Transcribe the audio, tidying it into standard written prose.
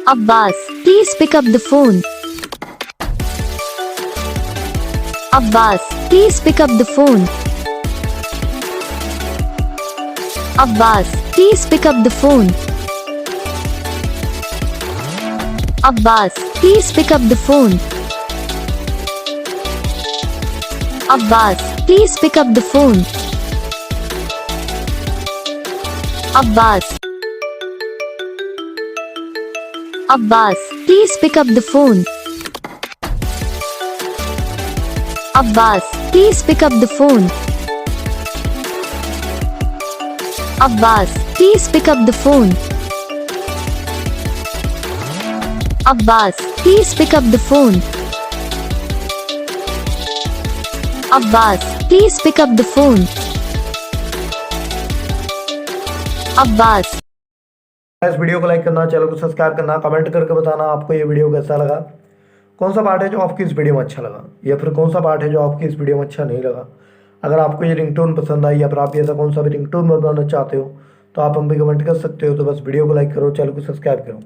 Abbas, please pick up the phone. Abbas, please pick up the phone. Abbas, please pick up the phone. Abbas, please pick up the phone. Abbas, please pick up the phone. Abbas. Abbas, please pick up the phone. Abbas, please pick up the phone. Abbas, please pick up the phone. Abbas, please pick up the phone. Abbas, please pick up the phone. Abbas. इस video को like करना, channel को subscribe करना, comment करके बताना आपको ये video कैसा लगा, कौन सा पार्ट है जो आपकी इस वीडियो में अच्छा लगा, या फिर कौन सा पार्ट है जो आपकी इस वीडियो में अच्छा नहीं लगा। अगर आपको ये रिंगटोन पसंद आई या फिर आप ऐसा कौन सा भी रिंगटोन बनाना चाहते हो तो आप हम भी कमेंट कर सकते हो। तो बस वीडियो को लाइक करो, चैनल को सब्सक्राइब करो।